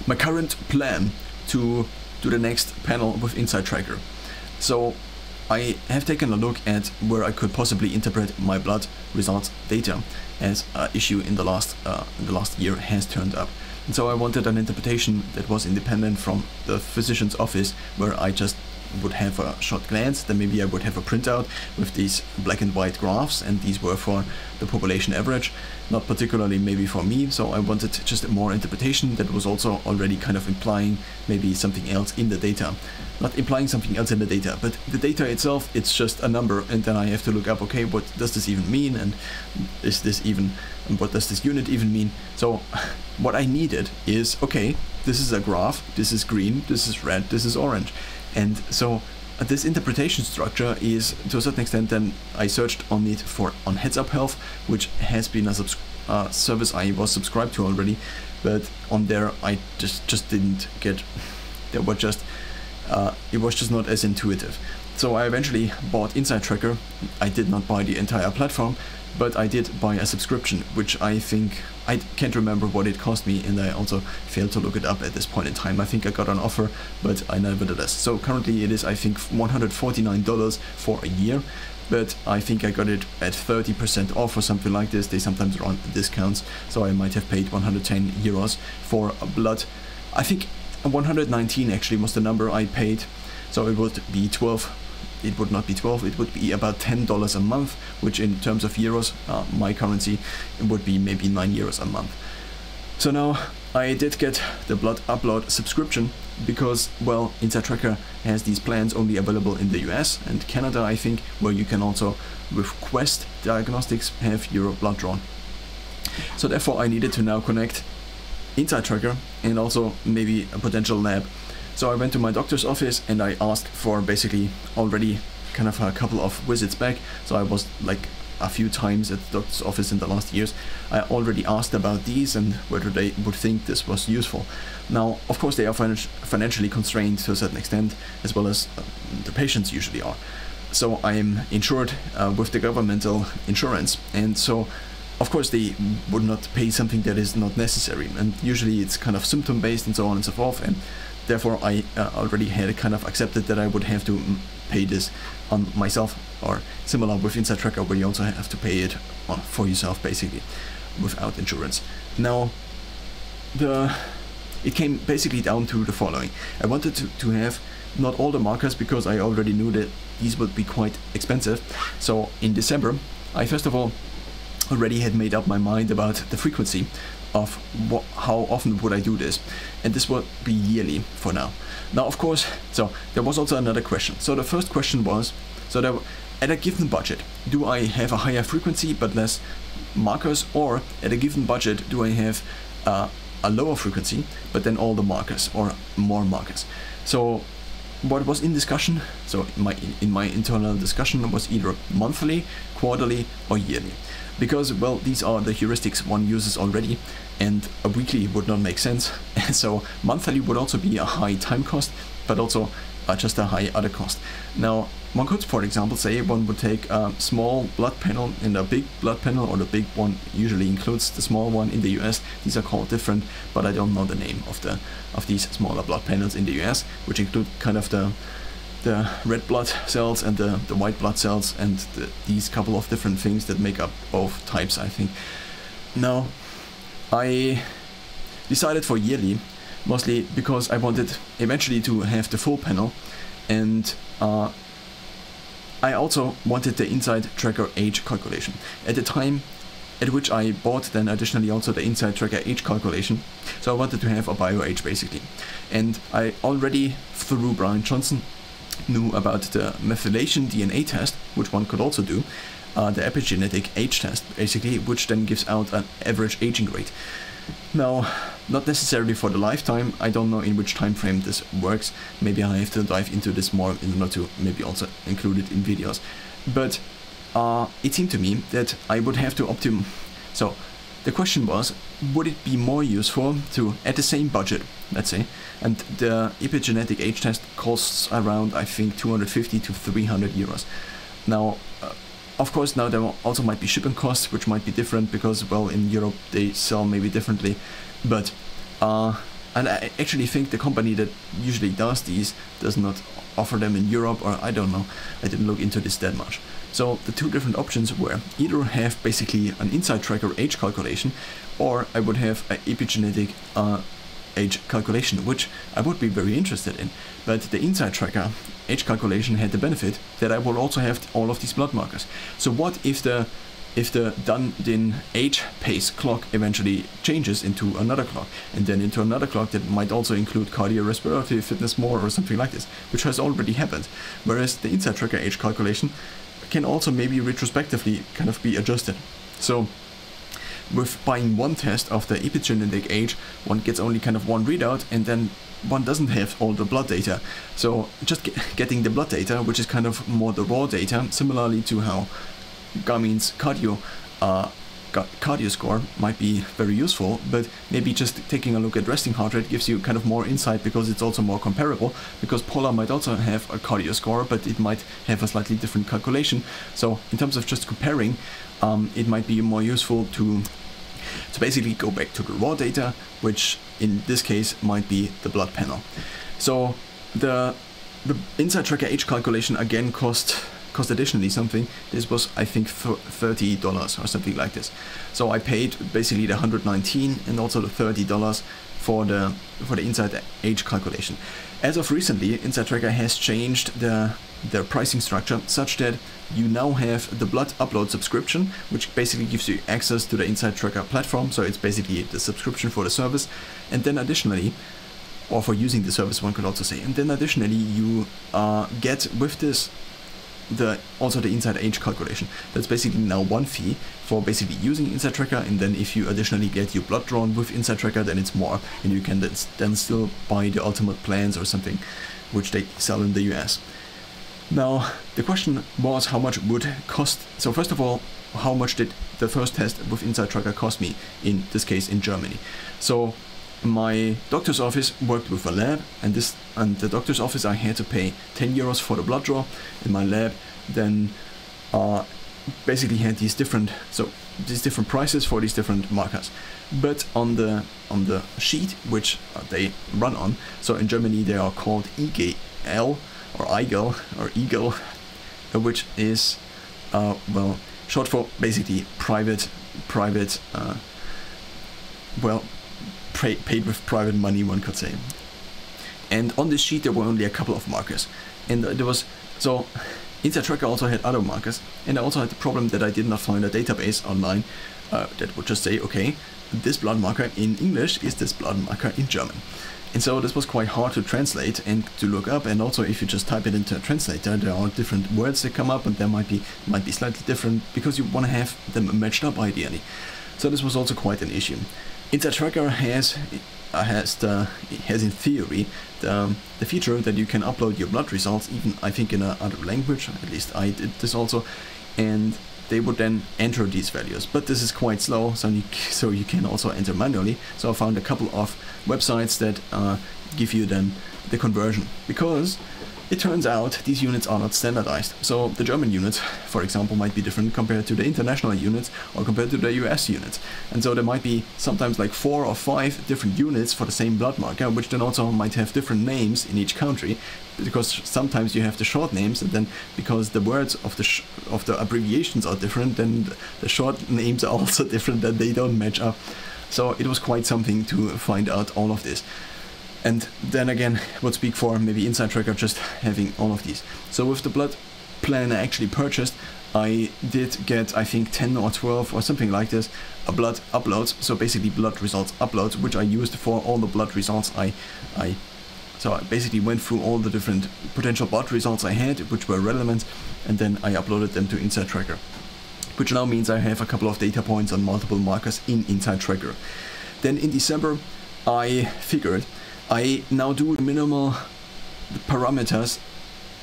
my current plan to do the next panel with Insight Tracker. So I have taken a look at where I could possibly interpret my blood results data, as an issue in the last year has turned up. And so I wanted an interpretation that was independent from the physician's office, where I just would have a short glance, then maybe I would have a printout with these black and white graphs, and these were for the population average, not particularly maybe for me. So I wanted just more interpretation that was also already kind of implying maybe something else in the data. Not implying something else in the data, but the data itself, it's just a number, and then I have to look up, okay, what does this even mean, and is this even, and what does this unit even mean? So what I needed is, okay, this is a graph, this is green, this is red, this is orange. And so this interpretation structure is, to a certain extent, then I searched on it on Heads Up Health, which has been a service I was subscribed to already, but on there I just didn't get, it was just not as intuitive. So I eventually bought Insight Tracker. I did not buy the entire platform, but I did buy a subscription, which I think, I can't remember what it cost me, and I also failed to look it up at this point in time. I think I got an offer, but I nevertheless. So currently it is, I think, $149 for a year, but I think I got it at 30% off or something like this. They sometimes run discounts, so I might have paid 110 euros for blood. I think 119 actually was the number I paid, so it would be 12. It would not be 12, it would be about $10 a month, which in terms of euros, my currency, it would be maybe 9 euros a month. So now I did get the blood upload subscription because, well, Insight Tracker has these plans only available in the US and Canada, I think, where you can also, with Quest Diagnostics, have your blood drawn. So therefore I needed to now connect Insight Tracker and also maybe a potential lab. So I went to my doctor's office and I asked for basically already kind of a couple of visits back. So I was like a few times at the doctor's office in the last years. I already asked about these and whether they would think this was useful. Now, of course, they are financially constrained to a certain extent, as well as the patients usually are. So I am insured with the governmental insurance, and so of course they would not pay something that is not necessary, and usually it's kind of symptom based and so on and so forth, and therefore I already had kind of accepted that I would have to pay this on myself, or similar with Insight Tracker, where you also have to pay it for yourself basically without insurance. Now it came basically down to the following. I wanted to have not all the markers because I already knew that these would be quite expensive. So in December I first of all already had made up my mind about the frequency of how often would I do this, and this would be yearly for now. Now of course, so there was also another question. So the first question was, so that at a given budget, do I have a higher frequency but less markers, or at a given budget do I have a lower frequency but then all the markers or more markers? So what was in discussion, so in my internal discussion, was either monthly, quarterly or yearly. Because, well, these are the heuristics one uses already, and a weekly would not make sense. So monthly would also be a high time cost, but also just a high other cost. Now, one could, for example, say one would take a small blood panel and a big blood panel, or the big one usually includes the small one in the US. These are called different, but I don't know the name of these smaller blood panels in the US, which include kind of the red blood cells and the white blood cells, and these couple of different things that make up both types, I think. Now, I decided for yearly, mostly because I wanted eventually to have the full panel, and I also wanted the Insight Tracker age calculation. At the time at which I bought then additionally also the Insight Tracker age calculation, so I wanted to have a bio age basically. And I already, through Brian Johnson, knew about the methylation DNA test, which one could also do, the epigenetic age test basically, which then gives out an average aging rate. Now, not necessarily for the lifetime, I don't know in which time frame this works. Maybe I have to dive into this more in order to maybe also include it in videos. But it seemed to me that I would have to optimize. So the question was, would it be more useful to, at the same budget, let's say, and the epigenetic age test costs around, I think, 250 to 300 euros. Now, of course, now there also might be shipping costs, which might be different because, well, in Europe they sell maybe differently. But And I actually think the company that usually does these does not offer them in Europe, or I don't know. I didn't look into this that much. So the two different options were either have basically an inside tracker age calculation, or I would have an epigenetic age calculation, which I would be very interested in. But the inside tracker age calculation had the benefit that I will also have all of these blood markers. So what if the Dunedin age pace clock eventually changes into another clock, and then into another clock that might also include cardiorespiratory fitness more or something like this, which has already happened. Whereas the inside tracker age calculation can also maybe retrospectively kind of be adjusted. So with buying one test of the epigenetic age, one gets only kind of one readout, and then one doesn't have all the blood data. So just getting the blood data, which is kind of more the raw data, similarly to how Garmin's cardio score might be very useful, but maybe just taking a look at resting heart rate gives you kind of more insight, because it's also more comparable, because Polar might also have a cardio score, but it might have a slightly different calculation. So in terms of just comparing, it might be more useful to basically go back to the raw data, which in this case might be the blood panel. So the inside tracker age calculation again cost additionally something. This was, I think, $30 or something like this. So I paid basically the $119 and also the $30 for the inside age calculation. As of recently, Inside Tracker has changed their pricing structure such that you now have the blood upload subscription, which basically gives you access to the Inside Tracker platform. So it's basically the subscription for the service, and then additionally, or for using the service, one could also say, and then additionally you get with this also the inside age calculation. That's basically now one fee for basically using Inside Tracker, and then if you additionally get your blood drawn with Inside Tracker, then it's more, and you can then still buy the ultimate plans or something, which they sell in the US. Now the question was how much would cost. So first of all, how much did the first test with Inside Tracker cost me, in this case in Germany? So my doctor's office worked with a lab, and the doctor's office I had to pay 10 euros for the blood draw, and my lab then basically had these different prices for these different markers. But on the sheet which they run on, so in Germany they are called EGL or EIGL or EGL, which is well, short for basically private paid with private money, one could say. And on this sheet there were only a couple of markers, and there was, so Inside Tracker also had other markers, and I also had the problem that I did not find a database online that would just say, okay, this blood marker in English is this blood marker in German. And so this was quite hard to translate and to look up, and also if you just type it into a translator, there are different words that come up, and there might be slightly different, because you want to have them matched up ideally. So this was also quite an issue. Inside Tracker has in theory the feature that you can upload your blood results, even I think in another language, at least I did this also, and they would then enter these values. But this is quite slow, so you can also enter manually. So I found a couple of websites that give you then the conversion, because it turns out these units are not standardized. So the German units, for example, might be different compared to the international units or compared to the US units. And so there might be sometimes like 4 or 5 different units for the same blood marker, which then also might have different names in each country, because sometimes you have the short names, and then because the words of the abbreviations are different, then the short names are also different, that they don't match up. So it was quite something to find out all of this. And then again, would speak for maybe Inside Tracker just having all of these. So with the blood plan I actually purchased, I did get, I think, 10 or 12 or something like this, blood uploads. So basically blood results uploads, which I used for all the blood results So I basically went through all the different potential blood results I had, which were relevant, and then I uploaded them to Inside Tracker, which now means I have a couple of data points on multiple markers in Inside Tracker. Then in December, I figured I now do minimal parameters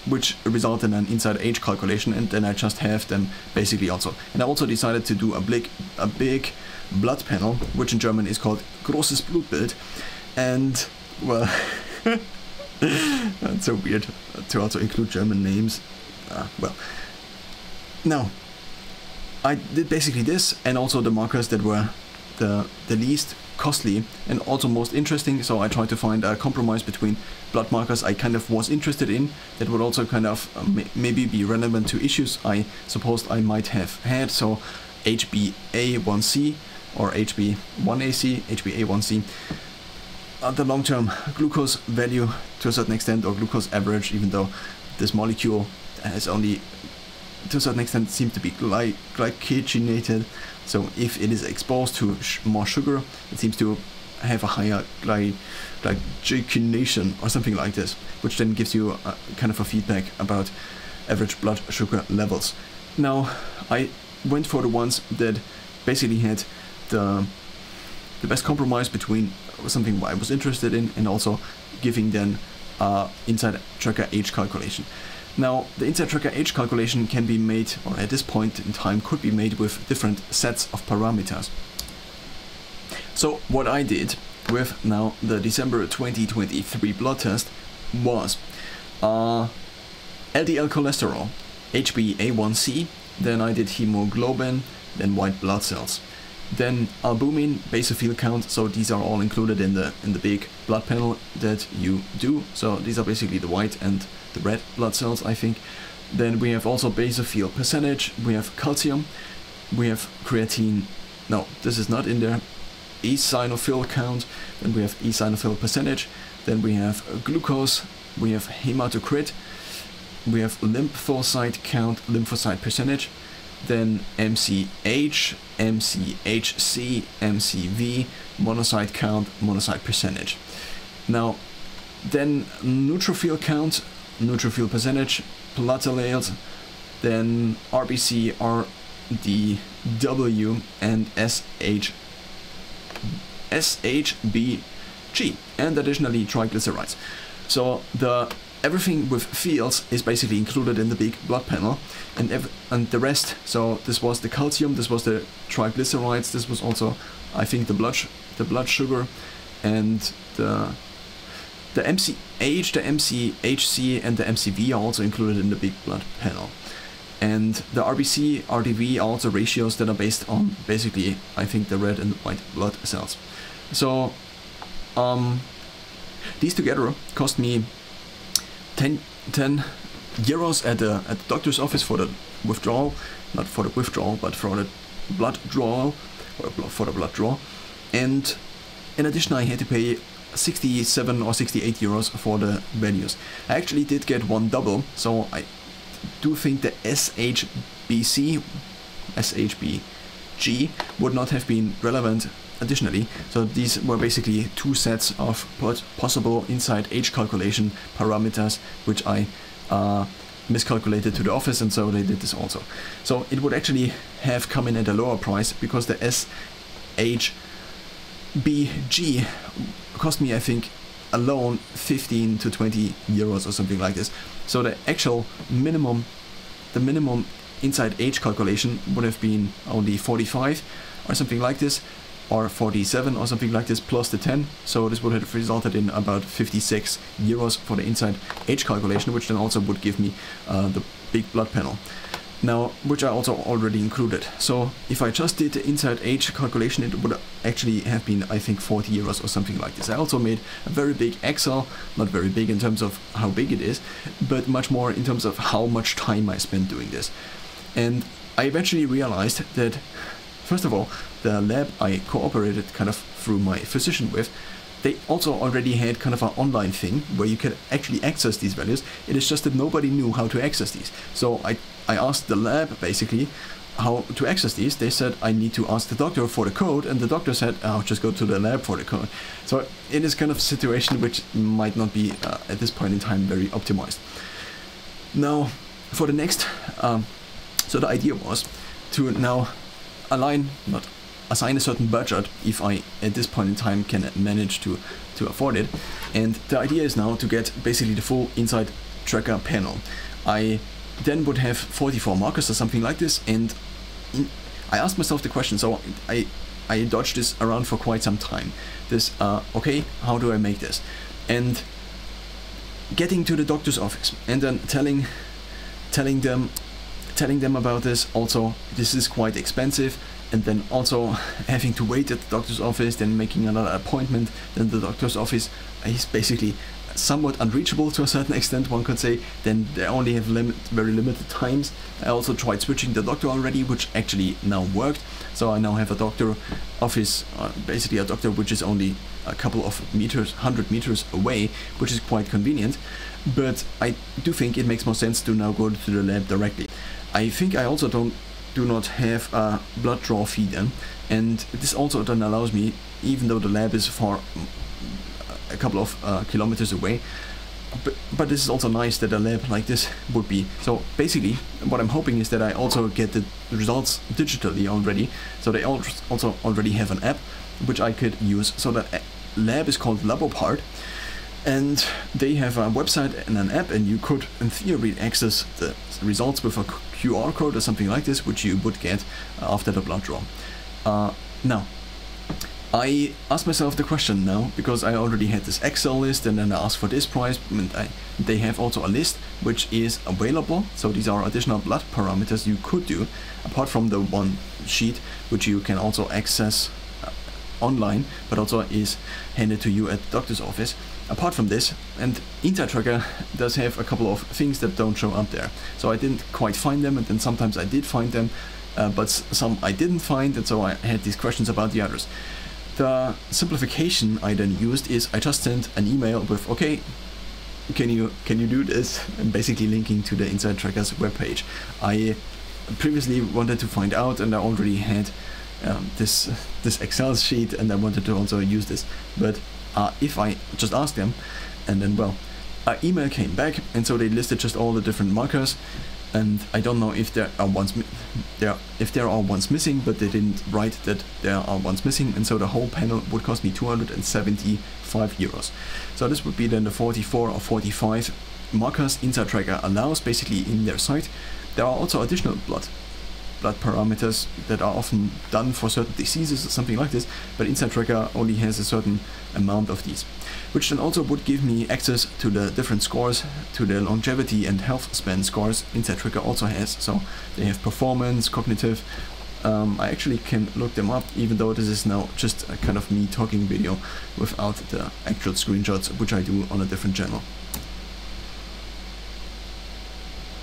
which result in an inside age calculation, and then I just have them basically also. And I also decided to do a big blood panel, which in German is called großes Blutbild. And well, that's so weird to also include German names. Well, now I did basically this, and also the markers that were the least costly and also most interesting, so I tried to find a compromise between blood markers I kind of was interested in that would also kind of maybe be relevant to issues I supposed I might have had. So HbA1c or HbA1c, HbA1c, the long-term glucose value to a certain extent, or glucose average, even though this molecule has only to a certain extent seems to be glycogenated. So if it is exposed to more sugar, it seems to have a higher glycogenation or something like this, which then gives you a kind of a feedback about average blood sugar levels. Now I went for the ones that basically had the best compromise between something I was interested in and also giving then inside tracker age calculation. Now, the inside tracker age calculation can be made, or at this point in time could be made with different sets of parameters. So what I did with now the December 2023 blood test was LDL cholesterol, HbA1c, then I did hemoglobin, then white blood cells, then albumin, basophil count. So these are all included in the big blood panel that you do. So these are basically the white and the red blood cells, I think. Then we have also basophil percentage, we have calcium, we have creatine, no, this is not in there, eosinophil count, then we have eosinophil percentage, then we have glucose, we have hematocrit, we have lymphocyte count, lymphocyte percentage, then MCH, MCHC, MCV, monocyte count, monocyte percentage. Now, then neutrophil count, neutrophil percentage, platelets, then RBC, RDW, and SHBG, and additionally triglycerides. So everything with fields is basically included in the big blood panel, and the rest. So this was the calcium, this was the triglycerides, this was also, I think, the blood sugar, and the MCH, the MCHC, and the MCV are also included in the big blood panel. And the RBC, RDV are also ratios that are based on basically, I think, the red and the white blood cells. So these together cost me 10 euros at the doctor's office for the withdrawal, not for the withdrawal, but for the blood draw, or for the blood draw. And in addition, I had to pay 67 or 68 euros for the values. I actually did get one double, so I do think the SHBG would not have been relevant additionally. So these were basically two sets of possible inside age calculation parameters, which I miscalculated to the office, and so they did this also. So it would actually have come in at a lower price, because the SHBG cost me, I think, alone 15 to 20 euros or something like this. So the actual minimum, the minimum inside age calculation would have been only 45 or something like this, or 47 or something like this, plus the 10. So this would have resulted in about 56 euros for the inside age calculation, which then also would give me the big blood panel. Now, which I also already included. So if I just did the inside age calculation, it would actually have been, I think, 40 euros or something like this. I also made a very big Excel, not very big in terms of how big it is, but much more in terms of how much time I spent doing this. And I eventually realized that, first of all, the lab I cooperated kind of through my physician with, they also already had kind of an online thing where you could actually access these values. It is just that nobody knew how to access these. So I asked the lab basically how to access these. They said I need to ask the doctor for the code, and the doctor said, "Oh, just go to the lab for the code." So it is kind of a situation which might not be at this point in time very optimized. Now, for the next, so the idea was to now assign a certain budget if I at this point in time can manage to afford it. And the idea is now to get basically the full inside tracker panel. I then would have 44 markers or something like this, and I asked myself the question, so I dodged this around for quite some time. This, okay, how do I make this? And getting to the doctor's office and then telling them about this. Also, this is quite expensive. and then also having to wait at the doctor's office, then making another appointment, then the doctor's office is basically somewhat unreachable to a certain extent, one could say. Then they only have very limited times. I also tried switching the doctor already, which actually now worked. So I now have a doctor office, basically a doctor which is only a couple of meters, 100 meters away, which is quite convenient. But I do think it makes more sense to now go to the lab directly. I think I also do not have a blood draw fee then, and this also then allows me, even though the lab is for a couple of kilometers away, but this is also nice that a lab like this would be. So basically what I'm hoping is that I also get the results digitally already, so they also already have an app which I could use. So the lab is called Labopart, and they have a website and an app, and you could in theory access the results with a QR code or something like this, which you would get after the blood draw. Now I asked myself the question now, because I already had this Excel list, and then I asked for this price, and they have also a list which is available. So these are additional blood parameters you could do, apart from the one sheet which you can also access online, but also is handed to you at the doctor's office. Apart from this, and InsideTracker does have a couple of things that don't show up there. So I didn't quite find them, and then sometimes I did find them, but some I didn't find, and so I had these questions about the others. The simplification I then used is I just sent an email with, okay, can you do this, and basically linking to the InsideTracker's webpage. I previously wanted to find out, and I already had this Excel sheet, and I wanted to also use this, but if I just asked them, and then well, an email came back, and so they listed just all the different markers, and I don't know if there are ones missing, but they didn't write that there are ones missing, and so the whole panel would cost me 275 euros. So this would be then the 44 or 45 markers InsideTracker allows basically in their site. There are also additional blood parameters that are often done for certain diseases or something like this, but InsideTracker only has a certain amount of these, which then also would give me access to the different scores, to the longevity and health span scores InsideTracker also has. So they have performance, cognitive. I actually can look them up, even though this is now just a kind of me talking video without the actual screenshots, which I do on a different channel.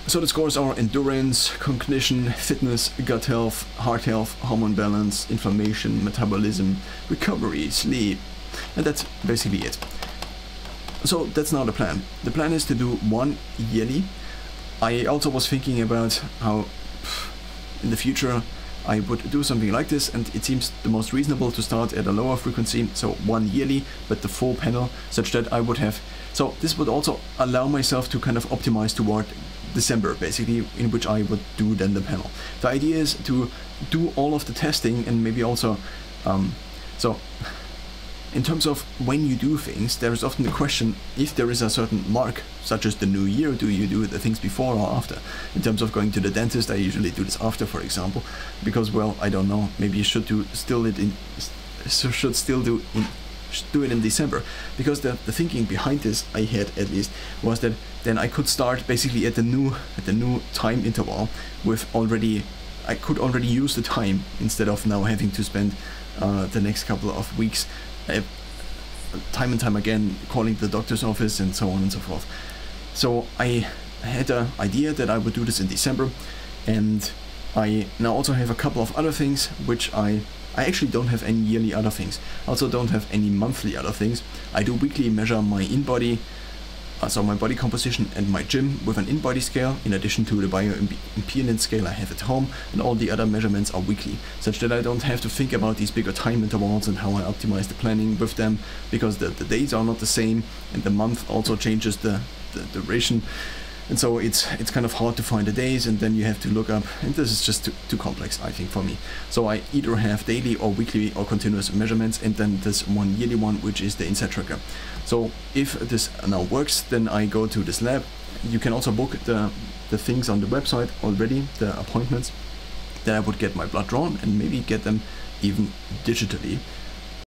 So the scores are endurance, cognition, fitness, gut health, heart health, hormone balance, inflammation, metabolism, recovery, sleep, and that's basically it. So that's now the plan. The plan is to do one yearly. I also was thinking about how in the future I would do something like this, and it seems the most reasonable to start at a lower frequency, so one yearly, but the full panel, such that I would have, so this would also allow myself to kind of optimize toward December, basically, in which I would do then the panel. The idea is to do all of the testing, and maybe also, so in terms of when you do things, there is often the question, if there is a certain mark, such as the new year, do you do the things before or after? In terms of going to the dentist, I usually do this after, for example, because, well, I don't know, maybe you should do still it in, should still do it in December, because the thinking behind this, I had at least, was that then I could start basically at the new time interval with already, I could already use the time instead of now having to spend the next couple of weeks time and time again calling the doctor's office and so on and so forth. So I had an idea that I would do this in December, and I now also have a couple of other things which I actually don't have any yearly other things. I also don't have any monthly other things. I do weekly measure my in-body, so my body composition and my gym with an in-body scale, in addition to the bioimpedance scale I have at home, and all the other measurements are weekly, such that I don't have to think about these bigger time intervals and how I optimize the planning with them, because the days are not the same, and the month also changes the duration. And so it's kind of hard to find the days, and then you have to look up, and this is just too complex, I think, for me. So I either have daily or weekly or continuous measurements, and then this one yearly one, which is the InsideTracker. So if this now works, then I go to this lab. You can also book the things on the website already, the appointments. Then I would get my blood drawn and maybe get them even digitally.